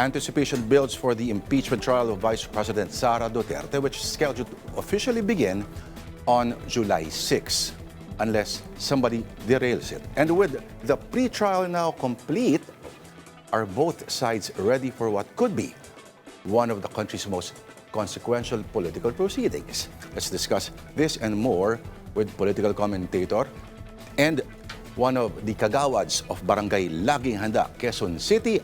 Anticipation builds for the impeachment trial of Vice President Sara Duterte, which is scheduled to officially begin on July 6, unless somebody derails it. And with the pre-trial now complete, are both sides ready for what could be one of the country's most consequential political proceedings? Let's discuss this and more with political commentator and one of the kagawads of Barangay Laging Handa, Quezon City,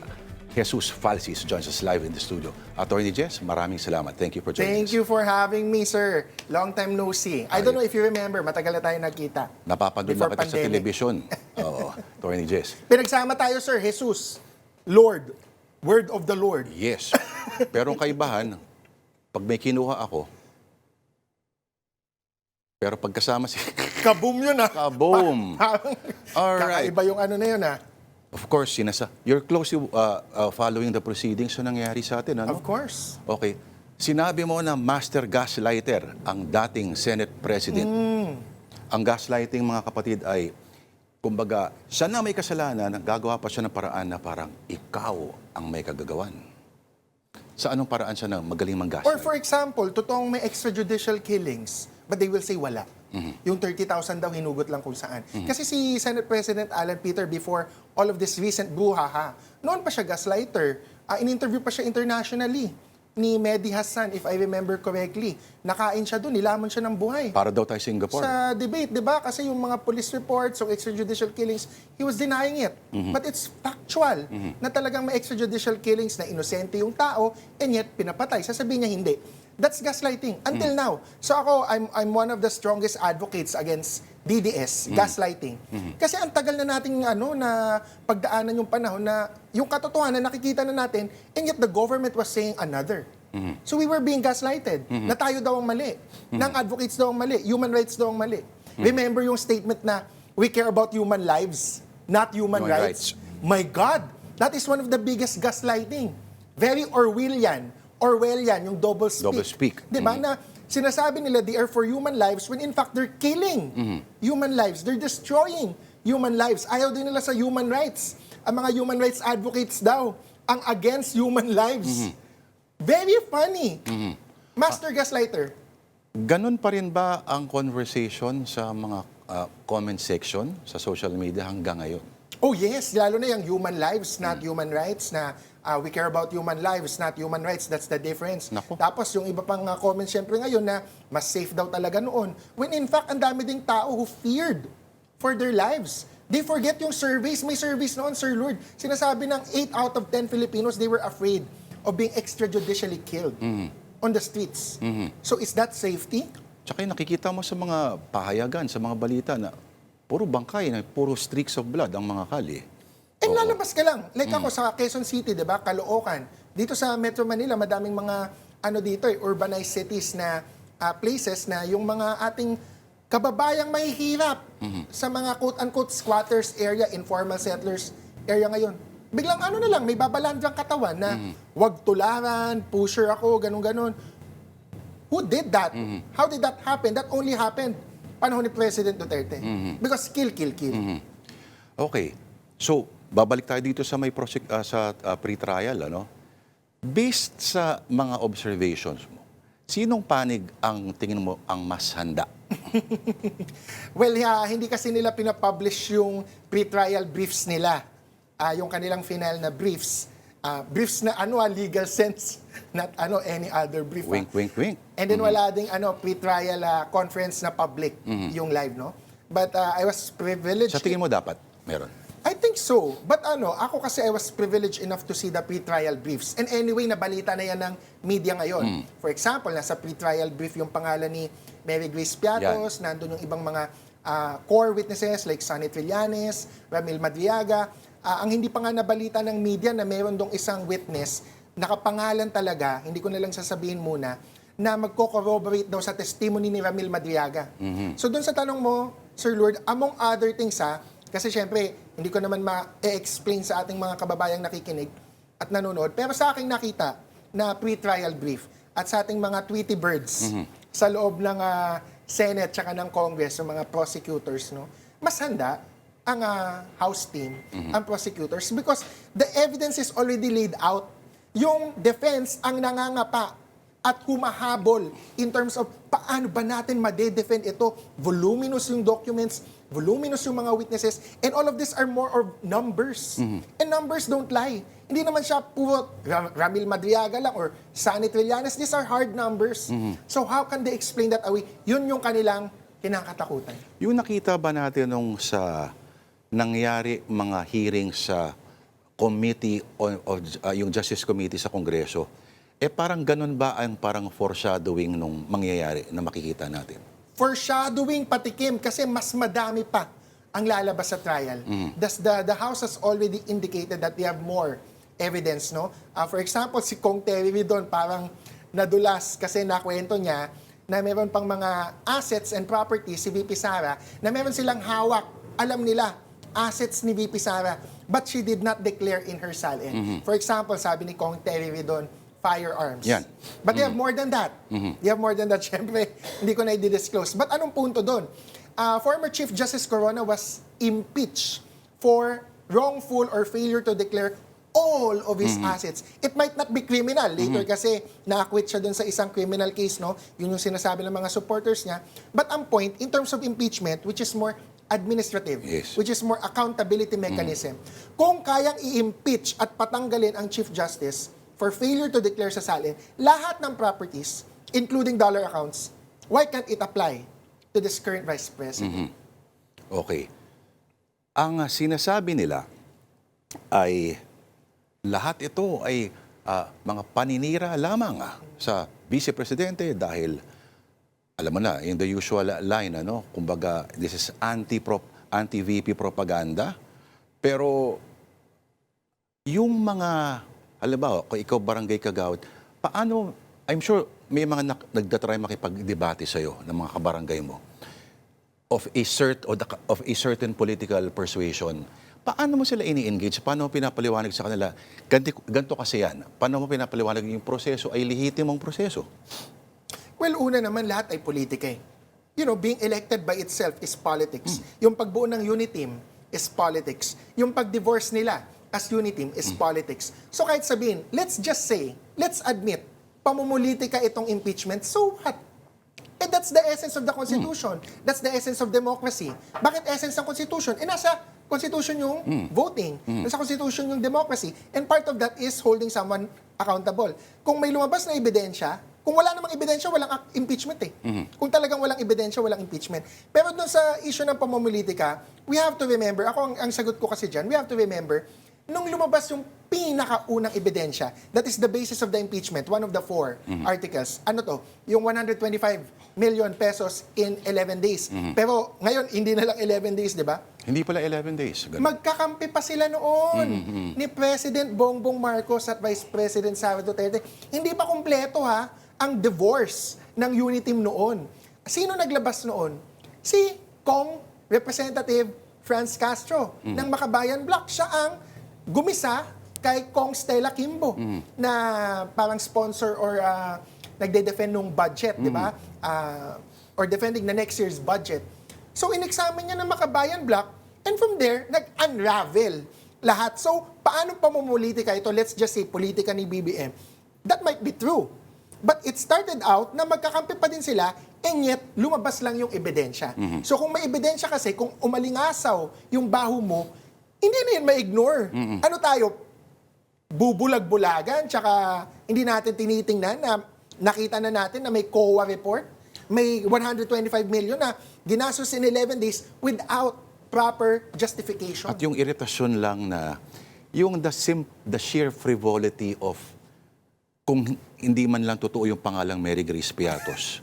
Jesus Falsis, joins us live in the studio. Attorney Jess, maraming salamat. Thank you for joining us. Thank you for having me, sir. Long time no see. I don't know if you remember, matagal na tayo nagkita. Napapanood lang kita sa telebisyon. Oo, Attorney Jess. Pinagsama tayo, sir. Jesus, Lord, Word of the Lord. Yes. Pero ang kaibahan, pag may kinuha ako, pero pagkasama si... Kaboom yun, ah. Kaboom! Alright. Kakaiba yung ano na yun, ah. Of course, you're closely following the proceedings na nangyari sa atin, ano? Of course. Okay. Sinabi mo na master gaslighter ang dating Senate President. Ang gaslighting, mga kapatid, ay, kumbaga, siya na may kasalanan, gagawa pa siya ng paraan na parang ikaw ang may kagagawan. Sa anong paraan siya na magaling mang-gaslight? Or for example, totoong may extrajudicial killings, but they will say wala. Yung 30,000 daw hinugot lang kung saan. Kasi si Senate President Alan Peter, before all of this recent brouhaha, noon pa siya gaslighter. In-interview pa siya internationally ni Mehdi Hassan, if I remember correctly. Nakain siya doon, nilamon siya ng buhay. Para daw tayo Singapore. Sa debate, di ba? Kasi yung mga police reports o extrajudicial killings, he was denying it. But it's factual na talagang may extrajudicial killings na inosente yung tao and yet pinapatay. Sasabihin niya hindi. That's gaslighting until now. So ako, I'm one of the strongest advocates against DDS, gaslighting. Kasi ang tagal na nating na pagdaanan yung panahon na yung katotohanan nakikita na natin and yet the government was saying another. So we were being gaslighted na tayo daw ang mali, ng advocates daw ang mali, human rights daw ang mali. Remember yung statement na we care about human lives, not human rights. My God, that is one of the biggest gaslighting. Very Orwellian, yung double speak. Double speak. Diba na sinasabi nila they are for human lives when in fact they're killing human lives. They're destroying human lives. Ayaw din nila sa human rights. Ang mga human rights advocates daw ang against human lives. Very funny. Master gaslighter. Ganon pa rin ba ang conversation sa mga comment section sa social media hanggang ngayon? Oh yes, lalo na yung human lives, not human rights, na we care about human lives, not human rights. That's the difference. Naku. Tapos yung iba pang comments syempre ngayon na mas safe daw talaga noon. When in fact, ang dami ding tao who feared for their lives. They forget yung surveys. May surveys noon, Sir Lord. Sinasabi ng 8 out of 10 Filipinos, they were afraid of being extrajudicially killed on the streets. So is that safety? Tsaka yung nakikita mo sa mga pahayagan, sa mga balita na puro bangkay, na puro streaks of blood ang mga kali. And lalabas ka lang. Like ako sa Quezon City, di ba? Caloocan. Dito sa Metro Manila, madaming mga urbanized cities na places na yung mga ating kababayang mahihirap sa mga quote-unquote squatters area, informal settlers area ngayon. Biglang na lang, may babalandrang katawan na wag tularan, pusher ako, ganun-ganun. Who did that? How did that happen? That only happened panahon ni President Duterte. Because kill. Okay. So, babalik tayo dito sa may pre-trial, ano? Based sa mga observations mo, sinong panig ang tingin mo ang mas handa? Well, hindi kasi nila pinapublish yung pre-trial briefs nila. Yung kanilang final na briefs. Briefs na legal sense, not any other brief. Wink, wink, wink. And then wala ding pre-trial conference na public, yung live, no? But I was privileged. Sa tingin mo dapat meron? I think so. But ako kasi I was privileged enough to see the pre-trial briefs. And anyway, nabalita na yan ng media ngayon. For example, nasa pre-trial brief yung pangalan ni Mary Grace Piatos, nandun yung ibang mga core witnesses like Sonny Trillanes, Ramil Madriaga. Ang hindi pa nga nabalita ng media na meron dong isang witness, nakapangalan talaga, hindi ko na lang sasabihin muna, na magko-corroborate daw sa testimony ni Ramil Madriaga. So dun sa tanong mo, Sir Lord, among other things kasi syempre, hindi ko naman ma-explain sa ating mga kababayang nakikinig at nanonood, pero sa aking nakita na pre-trial brief at sa ating mga Tweety birds sa loob ng Senate tsaka ng Congress, ng mga prosecutors, no, mas handa ang House team, ang prosecutors, because the evidence is already laid out yung defense ang nangangapa at humahabol in terms of paano ba natin ma-defend ito. Voluminous yung documents, voluminous yung mga witnesses, and all of this are more of numbers. And numbers don't lie. Hindi naman siya puro Ramil Madriaga lang or Sunny Trillanes. These are hard numbers. So how can they explain that away? Yun yung kanilang kinakatakutan. Yung nakita ba natin nung sa nangyari mga hearing sa committee yung Justice Committee sa Kongreso, parang ganun ba ang parang foreshadowing nung mangyayari na makikita natin? Foreshadowing patikim kasi mas madami pa ang lalabas sa trial. The House has already indicated that they have more evidence, no? For example, si Kong Terry doon parang nadulas kasi nakwento niya na meron pang mga assets and properties si VP Sara na meron silang hawak. Alam nila, assets ni VP Sara, but she did not declare in her SALN. For example, sabi ni Kong Terry doon, firearms. Yan. But they have more than that. They have more than that. Siyempre, hindi ko na i-disclose. But anong punto doon? Former Chief Justice Corona was impeached for wrongful or failure to declare all of his assets. It might not be criminal. Later kasi na-acquit siya doon sa isang criminal case, no? Yun yung sinasabi ng mga supporters niya. But ang point, in terms of impeachment, which is more administrative, Yes. which is more accountability mechanism, kung kayang i-impeach at patanggalin ang Chief Justice for failure to declare sa SALN, lahat ng properties, including dollar accounts, why can't it apply to this current Vice President? Okay. Ang sinasabi nila ay lahat ito ay mga paninira lamang sa Vice Presidente dahil alam mo na, in the usual line, kumbaga, this is anti-VP propaganda. Pero yung mga, halimbawa, kung ikaw barangay kagawad, paano, I'm sure may mga nagdatry makipag-debate sa'yo ng mga kabarangay mo of a certain political persuasion. Paano mo sila ini-engage? Paano mo pinapaliwanag sa kanila? Ganito kasi yan. Paano mo pinapaliwanag yung proseso ay lehitimong proseso? Well, una naman, lahat ay politika eh. You know, being elected by itself is politics. Yung pagbuo ng Uniteam is politics. Yung pag-divorce nila as Uniteam is politics. So kahit sabihin, let's just say, let's admit, pamumulitika itong impeachment, so what? That's the essence of the Constitution. That's the essence of democracy. Bakit essence ng Constitution? Nasa Constitution yung voting. Nasa Constitution yung democracy. And part of that is holding someone accountable. Kung may lumabas na ebidensya, kung wala namang ebidensya, walang impeachment eh. Kung talagang walang ebidensya, walang impeachment. Pero doon sa issue ng pamumulitika, we have to remember, ang sagot ko kasi dyan, we have to remember, nung lumabas yung pinakaunang ebidensya, that is the basis of the impeachment, one of the 4 articles. Ano to? Yung 125 million pesos in 11 days. Pero ngayon, hindi na lang 11 days, di ba? Hindi pala 11 days. Ganun. Magkakampi pa sila noon ni President Bongbong Marcos at Vice President Sara Duterte. Hindi pa kumpleto ang divorce ng Uniteam noon. Sino naglabas noon? Si Kong Representative Franz Castro ng Makabayan Bloc. Siya ang gumisa kay Kong Stella Kimbo na parang sponsor or nagde-defend ng budget, di ba? Or defending the next year's budget. So, in-examine niya ng Makabayan Bloc and from there, nag-unravel lahat. So, paano pamumulitika ito? Let's just say, politika ni BBM. That might be true. But it started out na magkakampi pa din sila and yet lumabas lang yung ebidensya. So, kung may ebidensya kasi, kung umalingasaw yung baho mo, hindi na yun ma-ignore. Ano tayo? Bubulag-bulagan, tsaka hindi natin tinitingnan na nakita na natin na may COA report, may 125 million na ginastos in 11 days without proper justification. At yung iritasyon lang na, yung the sheer frivolity of kung hindi man lang totoo yung pangalang Mary Grace Piatos.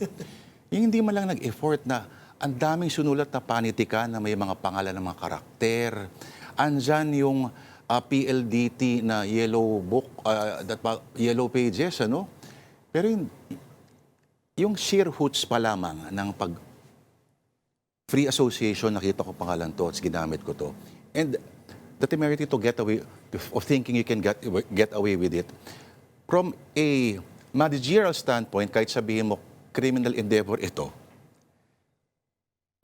Yung hindi man lang nag-effort na ang daming sunulat na panitika na may mga pangalan ng mga karakter. Andyan yung PLDT na yellow book, yellow pages, ano? Pero yung sheer hoots pa lamang ng free association, nakita ko pangalan to at ginamit ko to. And the temerity to get away, of thinking you can get away with it, from a managerial standpoint, kahit sabihin mo criminal endeavor ito,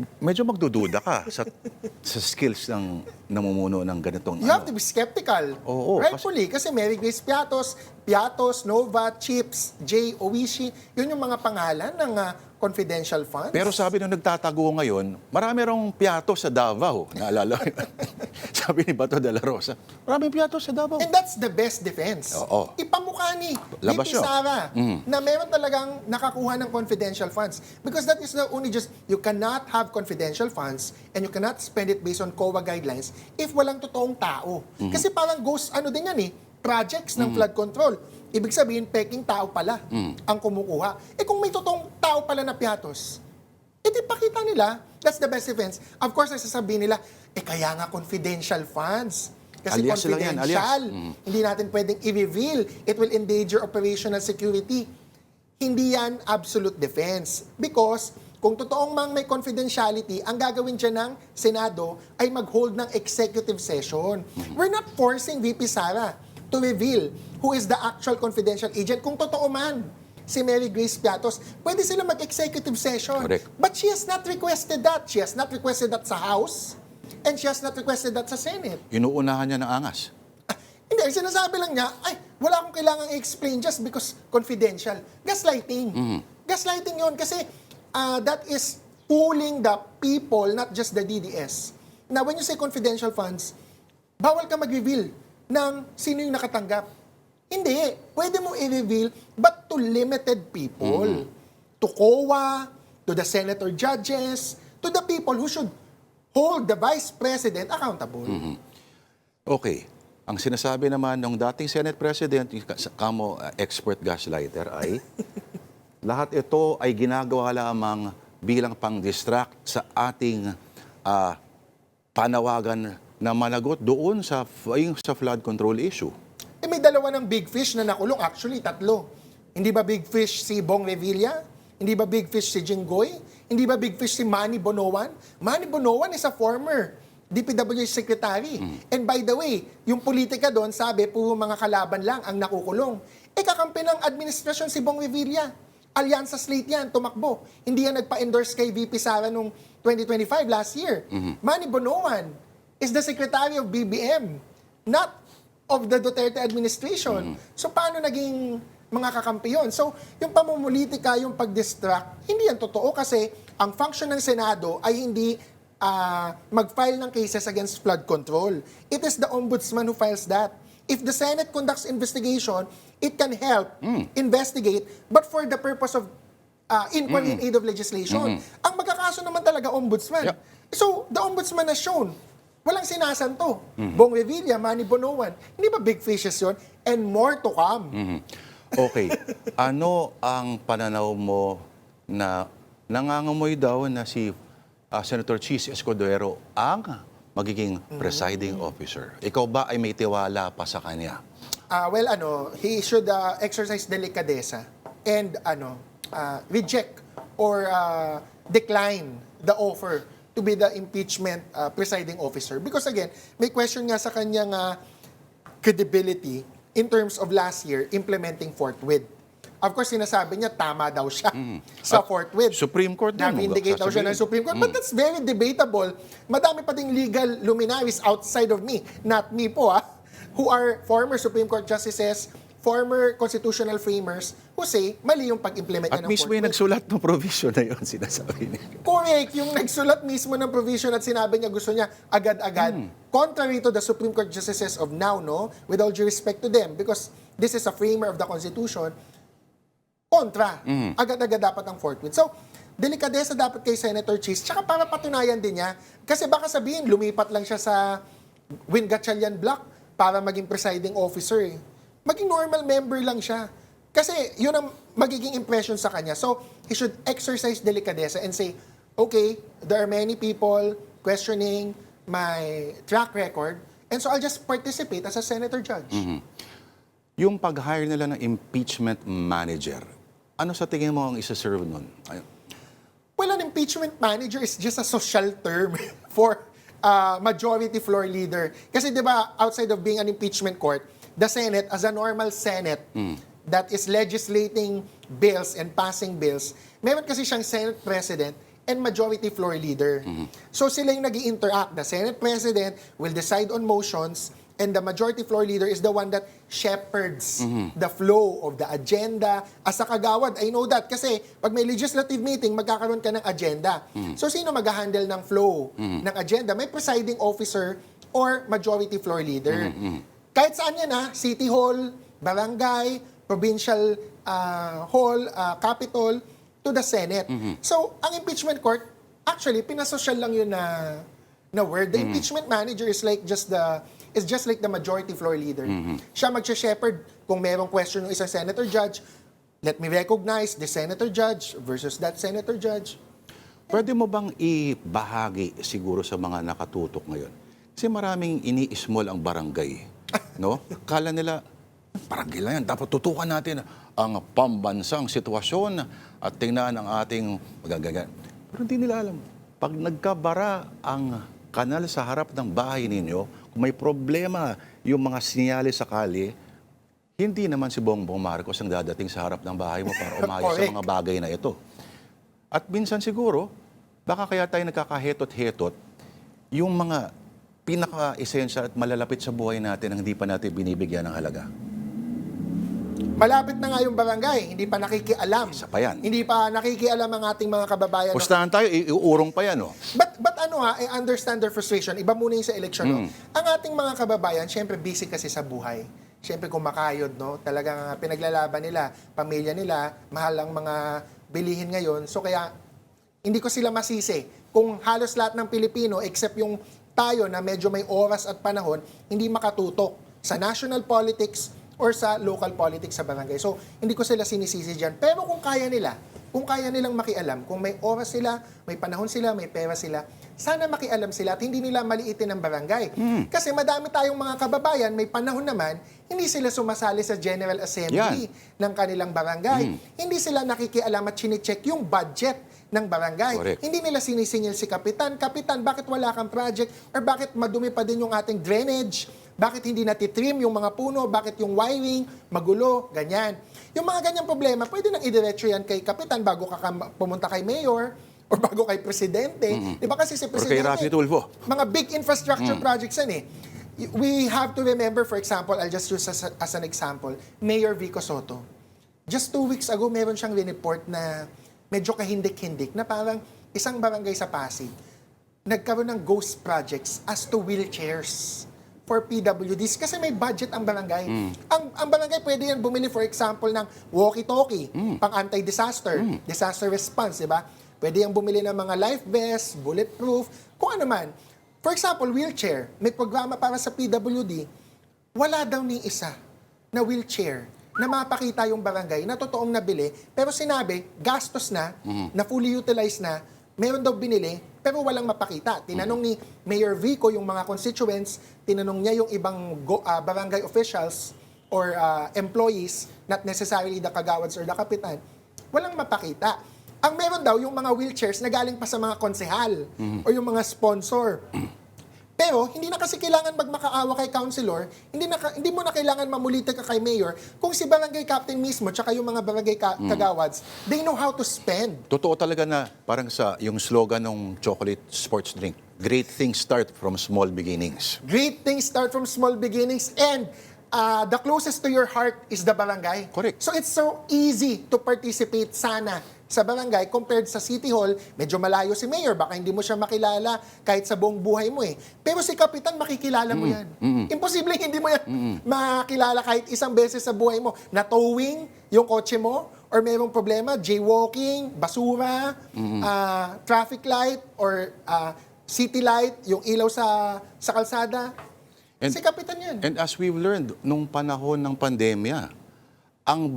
medyo magdududa ka sa skills ng namumuno ng ganitong You have to be skeptical. Oo, Rightfully, kasi Mary Grace Piatos, Nova, Chips, Jay, Oishi, yun yung mga pangalan ng confidential funds. Pero sabi nung nagtatago ngayon, marami rong piato sa Davao. Naalala ko yun. Sabi ni Bato de la Rosa, maraming piato sa Davao. And that's the best defense. Oo. Ipamukha ni Labas VP yun. Sara na meron talagang nakakuha ng confidential funds. Because that is the only you cannot have confidential funds and you cannot spend it based on COA guidelines if walang totoong tao. Kasi parang ghost, din yan projects ng flood control. Ibig sabihin, peking tao pala ang kumukuha. Kung may totoong tao pala na piatos, pakita nila, that's the best defense. Of course, nasasabihin nila, kaya nga confidential funds. Kasi Alias lang yan, confidential. alias. Hindi natin pwedeng i-reveal. It will endanger operational security. Hindi yan absolute defense. Because kung totoong mang may confidentiality, ang gagawin dyan ng Senado ay mag-hold ng executive session. We're not forcing VP Sara to reveal who is the actual confidential agent. Kung totoo man si Mary Grace Piatos, pwede sila mag-executive session. Correct. But she has not requested that. She has not requested that sa House and she has not requested that sa Senate. Inuunahan niya ng angas. Hindi, sinasabi lang niya, wala akong kailangang i-explain just because confidential. Gaslighting. Gaslighting yon kasi that is fooling the people, not just the DDS. Now, when you say confidential funds, bawal ka mag-reveal ng sino yung nakatanggap. Hindi. Pwede mo i-reveal, but to limited people. To COA, to the senator judges, to the people who should hold the vice president accountable. Okay. Ang sinasabi naman ng dating Senate President, kamo expert gaslighter, ay lahat ito ay ginagawa lamang bilang pang-distract sa ating panawagan na managot doon sa flood control issue. May dalawa ng big fish na nakulong. Actually, 3. Hindi ba big fish si Bong Revilla? Hindi ba big fish si Jinggoy? Hindi ba big fish si Manny Bonoan? Manny Bonoan is a former DPWH secretary. And by the way, yung politika doon, sabi, puro mga kalaban lang ang nakukulong. Kakampi ng administrasyon si Bong Revilla. Alyansa slate yan, tumakbo. Hindi yan nagpa-endorse kay VP Sara noong 2025, last year. Manny Bonoan is the secretary of BBM, not of the Duterte administration. So paano naging mga kakampi yun? So yung pamumulitika, yung pag-distract, hindi yan totoo kasi ang function ng Senado ay hindi mag-file ng cases against flood control. It is the ombudsman who files that. If the Senate conducts investigation, it can help investigate, but for the purpose of inquiry in aid of legislation. Ang magkakaso naman talaga ombudsman. Yep. So the ombudsman has shown, walang sinasanto. Bong Revilla, Manny Bonoan, hindi ba big fishes yun? And more to come. Okay. Ano ang pananaw mo na nangangamoy daw na si Senator Chis Escudero ang magiging presiding officer? Ikaw ba ay may tiwala pa sa kanya? He should exercise delicadeza and reject or decline the offer to be the impeachment presiding officer. Because again, may question nga sa kanyang credibility in terms of last year implementing forthwith. Of course, sinasabi niya, tama daw siya sa forthwith. Supreme Court din. Na-vindicate daw siya ng Supreme Court. But that's very debatable. Madami pa ding legal luminaries outside of me, not me po, who are former Supreme Court justices, former constitutional framers, who say, mali yung pag-implement At niya ng mismo yung nagsulat ng provision na yun, sinasabi niya. Correct. Yung nagsulat mismo ng provision at sinabi niya gusto niya agad-agad. Contrary to the Supreme Court justices of now, with all due respect to them, because this is a framer of the Constitution, kontra. Agad-agad dapat ang forthwith. So, delikadesa dapat kay Senator Chis. Tsaka para patunayan din niya, kasi baka sabihin, lumipat lang siya sa Win-Gatchalian block para maging presiding officer. Maging normal member lang siya. Kasi yun ang magiging impression sa kanya. So, he should exercise delicadeza and say, okay, there are many people questioning my track record, and so I'll just participate as a senator judge. Yung pag-hire nila ng impeachment manager, ano sa tingin mo ang isa-serve nun? Well, an impeachment manager is just a social term for majority floor leader. Kasi di ba, outside of being an impeachment court, the Senate, as a normal Senate that is legislating bills and passing bills, meron kasi siyang Senate President and majority floor leader. So sila yung nag-i-interact. The Senate President will decide on motions and the majority floor leader is the one that shepherds the flow of the agenda. As a kagawad, I know that kasi pag may legislative meeting, magkakaroon ka ng agenda. So sino mag-handle ng flow ng agenda? May presiding officer or majority floor leader. Kahit saan yan City Hall, barangay, provincial hall, Capitol, to the Senate. So, ang impeachment court, actually, pinasosyal lang yun na word. The impeachment manager is just like the majority floor leader. Siya magsha-shepherd kung merong question ng isang senator judge, let me recognize the senator judge versus that senator judge. Pwede mo bang ibahagi siguro sa mga nakatutok ngayon? Kasi maraming ini-small ang barangay. No? Kala nila, barangay lang yan, dapat tutukan natin ang pambansang sitwasyon at tingnan ang ating magagagan. Pero hindi nila alam, pag nagkabara ang kanal sa harap ng bahay ninyo, kung may problema yung mga sinyalis sa kalye, hindi naman si Bongbong Marcos ang dadating sa harap ng bahay mo para umayos sa mga bagay na ito. At minsan siguro, baka kaya tayo nagkakahetot-hetot yung mga pinaka-essential at malalapit sa buhay natin ang hindi pa natin binibigyan ng halaga. Malapit na nga yung barangay, hindi pa nakikialam. Isa pa yan. Hindi pa nakikialam ang ating mga kababayan. Pustahan tayo, iuurong pa yan, no? But I understand their frustration. Iba muna yung sa eleksyon, no? Ang ating mga kababayan, syempre busy kasi sa buhay. Syempre kumakayod, no? Talagang pinaglalaban nila, pamilya nila, mahal ang mga bilihin ngayon. So kaya, hindi ko sila masisi. Kung halos lahat ng Pilipino, except yung tayo na medyo may oras at panahon, hindi makatutok sa national politics or sa local politics sa barangay. So, hindi ko sila sinisisi dyan. Pero kung kaya nilang makialam, kung may oras sila, may panahon sila, may pera sila, sana makialam sila at hindi nila maliitin ang barangay. Kasi madami tayong mga kababayan, may panahon naman, hindi sila sumasali sa General Assembly ng kanilang barangay. Hindi sila nakikialam at chinecheck yung budget ng barangay. Correct. Hindi nila sinisingil si Kapitan, bakit wala kang project? Or bakit madumi pa din yung ating drainage? Bakit hindi natitrim yung mga puno? Bakit yung wiring magulo? Ganyan. Yung mga ganyang problema, pwede nang idiretso yan kay Kapitan bago ka pumunta kay Mayor or bago kay Presidente. Di ba kasi si Or Presidente, kay Rafi Tulfo. mga big infrastructure projects yan We have to remember, for example, I'll just use as an example, Mayor Vico Soto. Just 2 weeks ago, meron siyang report na medyo kahindik-hindik na parang isang barangay sa Pasig nagkaroon ng ghost projects as to wheelchairs for PWDs kasi may budget ang barangay. Ang barangay pwede yan bumili, for example, ng walkie-talkie, pang anti-disaster, disaster response, di ba? Pwede yan bumili ng mga life vest, bulletproof, kung ano man. For example, wheelchair. May programa para sa PWD, wala daw ni isa na wheelchair na mapakita yung barangay na totoong nabili, pero sinabi, gastos na, na fully utilized na, meron daw binili, pero walang mapakita. Tinanong ni Mayor Vico yung mga constituents, tinanong niya yung ibang barangay officials or employees, not necessarily the kagawads or the kapitan, walang mapakita. Ang meron daw yung mga wheelchairs na galing pa sa mga konsehal o yung mga sponsor. Pero hindi na kasi kailangan magmakaawa kay councilor, hindi mo na kailangan mamulita ka kay mayor kung si barangay captain mismo tsaka yung mga barangay kagawads, they know how to spend. Totoo talaga na parang sa yung slogan ng chocolate sports drink, great things start from small beginnings. Great things start from small beginnings and the closest to your heart is the barangay. Correct. So it's so easy to participate sana sa barangay compared sa City Hall. Medyo malayo si Mayor, baka hindi mo siya makilala kahit sa buong buhay mo Pero si Kapitan, makikilala mo yan. Imposible hindi mo yan makilala kahit isang beses sa buhay mo. Na-towing yung kotse mo or mayroong problema, jaywalking, basura, traffic light or city light, yung ilaw sa kalsada. Si Kapitan yan. And as we've learned, nung panahon ng pandemya, ang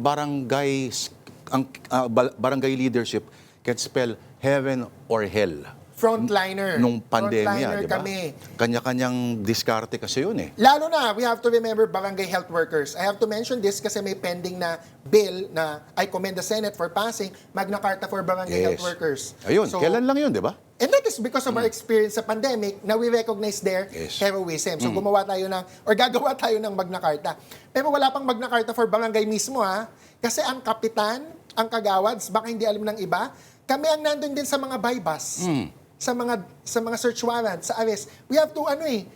barangay leadership can spell heaven or hell. Frontliner. Nung pandemya, di ba? Kami. Kanya-kanyang diskarte kasi yun Lalo na, we have to remember barangay health workers. I have to mention this kasi may pending na bill na I commend the Senate for passing, Magna Carta for Barangay Health Workers. Ayun, kailan lang yun, di ba? And that is because of our experience sa pandemic na we recognize their heroism. So gagawa tayo ng Magna Carta. Pero wala pang Magna Carta for barangay mismo Kasi ang kapitan, ang kagawads, baka hindi alam ng iba, kami ang nandun din sa mga bypass. Sa mga search warrant, sa arrest. We have to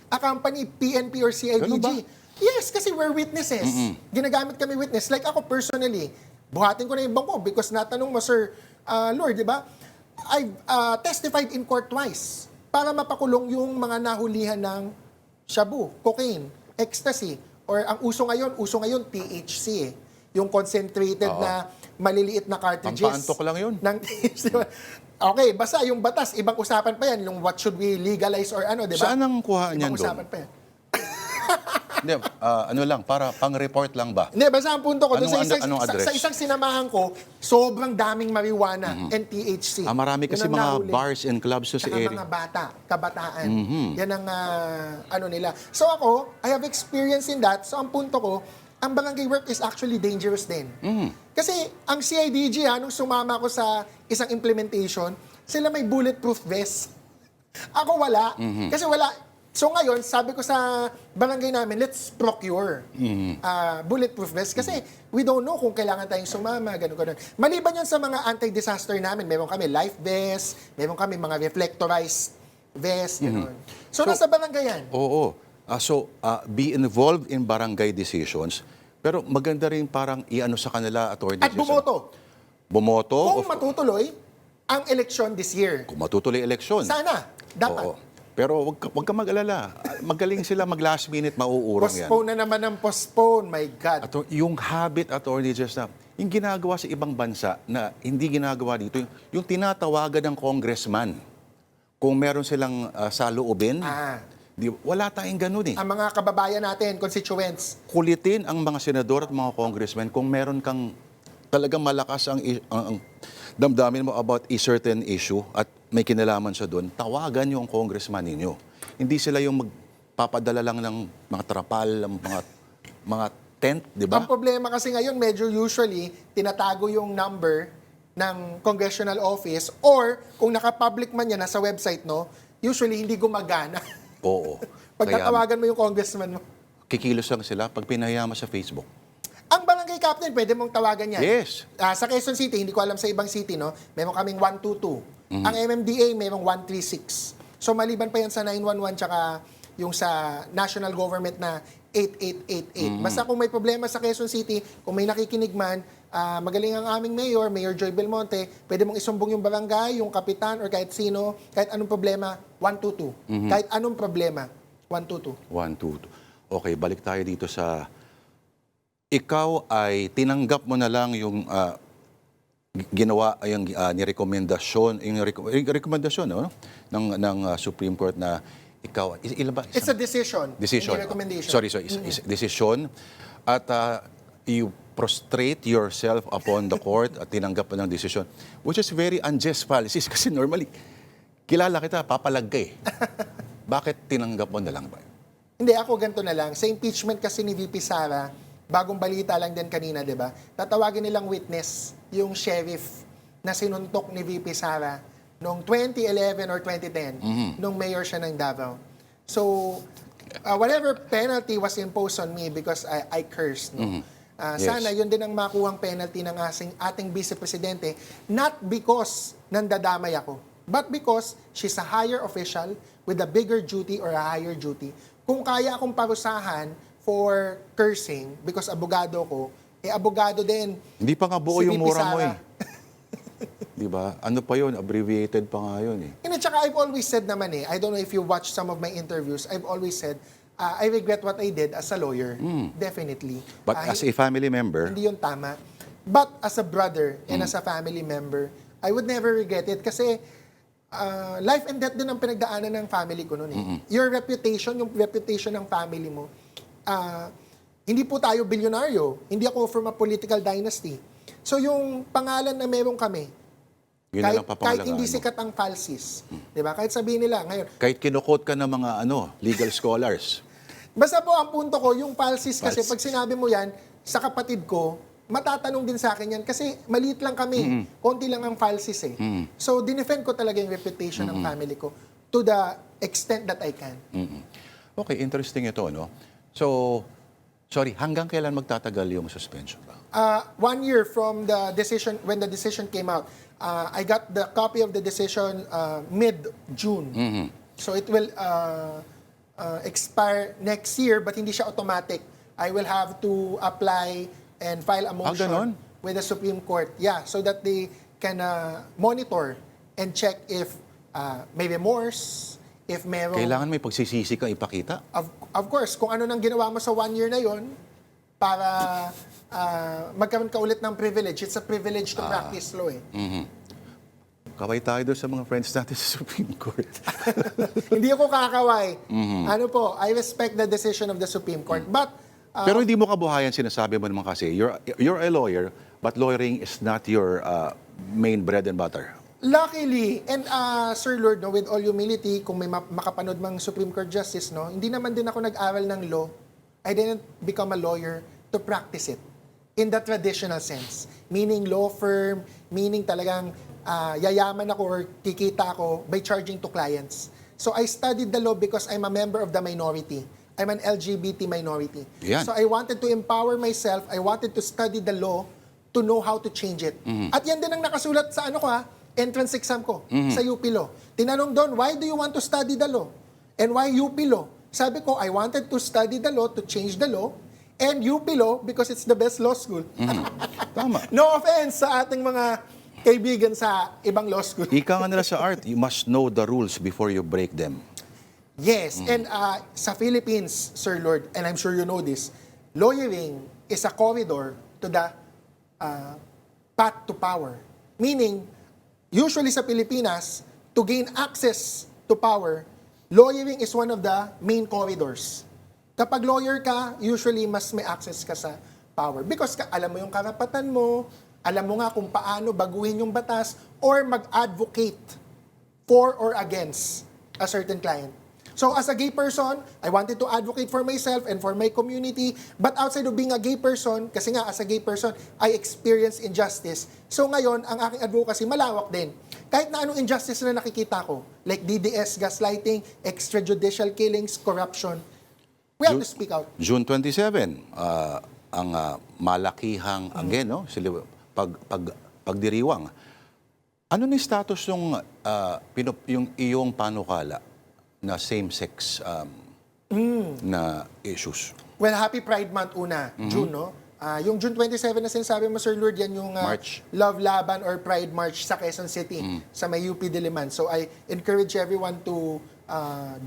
accompany PNP or Ganun ba? CIDG. Yes, kasi we're witnesses. Ginagamit kami witness. Like ako personally, buhatin ko na yung bangko because natanong mo, Sir Lord, di ba? I've testified in court twice para mapakulong yung mga nahulihan ng shabu, cocaine, ecstasy, or ang uso ngayon THC yung concentrated na maliliit na cartridges. Pampaantok lang yun. Ng THC. Okay, basta yung batas, ibang usapan pa yan, yung what should we legalize or ano, di ba? Saan ang kuha niyan Ibang doon? usapan pa yan. Hindi, ano lang, para pang-report lang ba? Hindi, basta ang punto ko, Anong address? sa isang sinamahan ko, sobrang daming marijuana and THC. Marami kasi Yun ang mga nahuli. bars and clubs sa Tsaka area. mga bata, kabataan. Yan ang ano nila. So ako, I have experience in that. So ang punto ko, ang barangay work is actually dangerous din. Kasi ang CIDG, nung sumama ko sa isang implementation, sila may bulletproof vest. Ako wala. Kasi wala. So ngayon, sabi ko sa barangay namin, let's procure bulletproof vest. Kasi we don't know kung kailangan tayong sumama, gano'n. Maliban yan sa mga anti-disaster namin, meron kami life vest, meron kami mga reflectorized vest, gano'n. So nasa barangay yan. Oo. Be involved in barangay decisions, pero maganda rin parang i-ano sa kanila, Attorney At Jason. bumoto. Bumoto? Kung matutuloy ang eleksyon this year. Kung matutuloy eleksyon. Sana. Dapat. Oo. Pero wag ka mag-alala. Magaling sila mag-last minute, mauurong yan. Postpone na naman ang postpone. My God. Yung habit, Attorney Jason, yung ginagawa sa ibang bansa na hindi ginagawa dito, yung tinatawagan ng congressman, kung meron silang saloobin, wala tayong ganun eh. Ang mga kababayan natin, constituents. Kulitin ang mga senador at mga congressmen kung meron kang talagang malakas ang damdamin mo about a certain issue at may kinalaman siya doon, tawagan yung congressman ninyo. Hindi sila yung magpapadala lang ng mga trapal, mga tent, di ba? Ang problema kasi ngayon, medyo usually, tinatago yung number ng congressional office or kung naka-public man yan, nasa website, no, usually hindi gumagana. Oo. Pag Kaya tatawagan mo yung congressman mo. kikilos lang sila pag pinahaya mo sa Facebook. Ang barangay captain, pwede mong tawagan yan. Yes. Sa Quezon City, hindi ko alam sa ibang city, no? Meron kaming 122. Ang MMDA, merong 136. So, maliban pa yan sa 911 tsaka yung sa national government na 8888. Basta kung may problema sa Quezon City, kung may nakikinig man, magaling ang aming mayor, Mayor Joy Belmonte, pwede mong isumbong yung barangay, yung kapitan, or kahit sino, kahit anong problema, 122. Kahit anong problema, 122. 1, 2, 2. Okay, balik tayo dito sa... Ikaw ay tinanggap mo na lang yung ginawa yung nirekomendasyon no ng Supreme Court na ikaw ilan ba? It's a decision. Decision. Hindi recommendation. Sorry. Is decision at you prostrate yourself upon the court at tinanggap mo ng decision, which is very unjust policies kasi normally kilala kita, papalag ka eh. Bakit tinanggap mo na lang ba? Hindi, ako ganito na lang. Sa impeachment kasi ni VP Sara, bagong balita lang din kanina, di ba? Tatawagin nilang witness, yung sheriff na sinuntok ni VP Sara noong 2011 or 2010, nung mayor siya ng Davao. So, whatever penalty was imposed on me because I cursed, no? Yes. Sana yun din ang makuhang penalty ng ating vice-presidente, not because nandadamay ako, but because she's a higher official with a bigger duty or a higher duty. Kung kaya akong parusahan for cursing, because abogado ko, abogado din. Hindi pa nga buo Si yung VP mura mo Sara. eh. Di ba? Ano pa yun? Abbreviated pa nga yun eh. And at saka I've always said naman I don't know if you watch some of my interviews, I've always said, I regret what I did as a lawyer. Definitely. But as a family member, Hindi yun tama. But as a brother and as a family member, I would never regret it kasi life and death din ang pinagdaanan ng family ko noon eh. Your reputation, yung reputation ng family mo, hindi po tayo bilyonaryo. Hindi ako from a political dynasty. So yung pangalan na meron kami, yun na lang kahit hindi papangalagaan mo. sikat ang falsis, di ba? Kahit sabihin nila ngayon, Kahit kinukot ka ng mga legal scholars. basta po ang punto ko, yung falsis kasi pag sinabi mo yan sa kapatid ko, matatanong din sa akin yan kasi maliit lang kami. Konti lang ang falsis eh. So, dinefend ko talaga yung reputation ng family ko to the extent that I can. Okay, interesting ito, no? So, sorry, hanggang kailan magtatagal yung suspension ba? 1 year from the decision, when the decision came out, I got the copy of the decision mid-June. So it will expire next year, but hindi siya automatic. I will have to apply and file a ganon? motion with the Supreme Court. Yeah, so that they can monitor and check if may remorse, if merong... Kailangan may pagsisisi kang ipakita. Of course, kung ano nang ginawa mo sa 1 year na yon para magkaroon ka ulit ng privilege. It's a privilege to practice law eh. Kaway tayo doon sa mga friends natin sa Supreme Court. Hindi ako kakaway. Ano po, I respect the decision of the Supreme Court. But, Pero hindi mo kabuhayan sinasabi mo naman kasi, you're a lawyer, but lawyering is not your main bread and butter. luckily, and Sir Lord, no, with all humility, kung may makapanood mang Supreme Court Justice, no, hindi naman din ako nag-aral ng law. I didn't become a lawyer to practice it in the traditional sense. Meaning law firm, meaning talagang yayaman ako or kikita ako by charging to clients. So I studied the law because I'm a member of the minority. I'm an LGBT minority. Yan. So I wanted to empower myself. I wanted to study the law to know how to change it. At yan din ang nakasulat sa entrance exam ko, sa UP Law. Tinanong doon, why do you want to study the law? And why UP Law? Sabi ko, I wanted to study the law to change the law, and UP Law because it's the best law school. Tama. No offense sa ating mga kaibigan sa ibang law school. Ika nga nila sa art, you must know the rules before you break them. Yes, and sa Philippines, Sir Lord, and I'm sure you know this, lawyering is a corridor to the path to power. Meaning, usually sa Pilipinas, to gain access to power, lawyering is one of the main corridors. Kapag lawyer ka, usually mas may access ka sa power. Because alam mo yung karapatan mo, alam mo nga kung paano baguhin yung batas, or mag-advocate for or against a certain client. So as a gay person, I wanted to advocate for myself and for my community. But outside of being a gay person, kasi nga as a gay person, I experience injustice. So ngayon, ang aking advocacy malawak din. Kahit na anong injustice na nakikita ko, like DDS, gaslighting, extrajudicial killings, corruption, we have to speak out. June 27, ang malakihang again, no? Pagdiriwang. Ano ni status yung iyong panukala na same-sex na issues? Well, happy Pride Month una, June, no? Yung June 27 na sinasabi mo, Sir Lord, yan yung March. Love Laban or Pride March sa Quezon City, sa may UP Diliman. So I encourage everyone to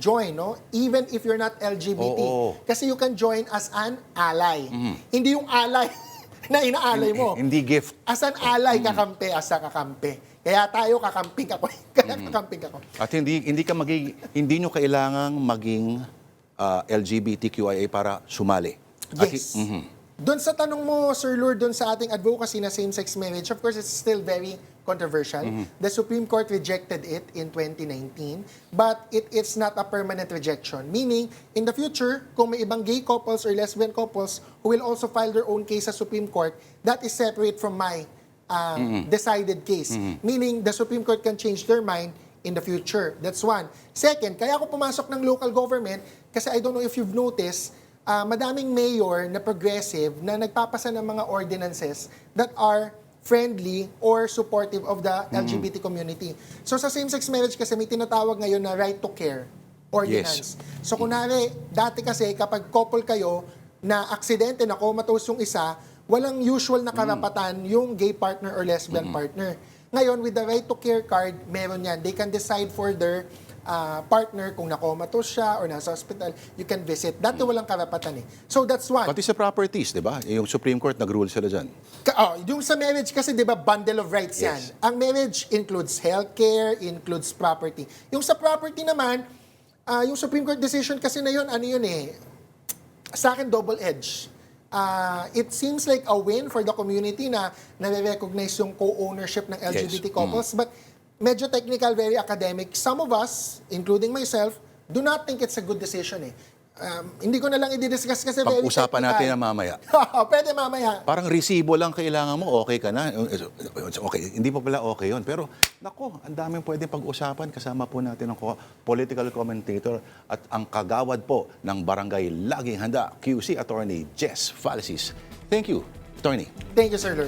join, no? Even if you're not LGBT. Oo. Kasi you can join as an ally. Hindi yung ally na inaalay mo. Hindi gift. As an ally, kakampi, as a kakampi. Kaya tayo kakamping ako. Kaya kakamping ako. At hindi nyo kailangang maging LGBTQIA para sumali. Yes. Doon sa tanong mo, Sir Lord, doon sa ating advocacy na same-sex marriage, of course, it's still very controversial. The Supreme Court rejected it in 2019, but it's not a permanent rejection. Meaning, in the future, kung may ibang gay couples or lesbian couples who will also file their own case sa Supreme Court, that is separate from my decided case. Meaning, the Supreme Court can change their mind in the future. That's one. Second, kaya ako pumasok ng local government kasi I don't know if you've noticed, madaming mayor na progressive na nagpapasa ng mga ordinances that are friendly or supportive of the LGBT community. So sa same-sex marriage kasi may tinatawag ngayon na right to care ordinance. So kunwari, dati kasi kapag couple kayo na aksidente na comatose yung isa, walang usual na karapatan yung gay partner or lesbian partner. Ngayon, with the right to care card, meron yan. They can decide for their partner kung na-comatose siya or nasa hospital, you can visit. Dati walang karapatan eh. So that's one. Pati sa properties, di ba? Yung Supreme Court nag-rule sila dyan. Yung sa marriage kasi, di ba, bundle of rights yan. Yes. Ang marriage includes healthcare, includes property. Yung sa property naman, yung Supreme Court decision kasi na yun, ano yun eh, sa akin double-edged. It seems like a win for the community na nare-recognize yung co-ownership ng LGBT couples, but medyo technical, very academic. Some of us, including myself, do not think it's a good decision eh. Hindi ko na lang i-discuss kasi very technical. Pag-usapan natin na mamaya. Pwede mamaya. Parang resibo lang kailangan mo, okay ka na. Okay, hindi pa pala okay yun. Pero, nako, ang daming pwedeng pag-usapan. Kasama po natin ang political commentator at ang kagawad po ng Barangay Laging Handa, QC Attorney Jess Falicis. Thank you, Attorney. Thank you, Sir Lord.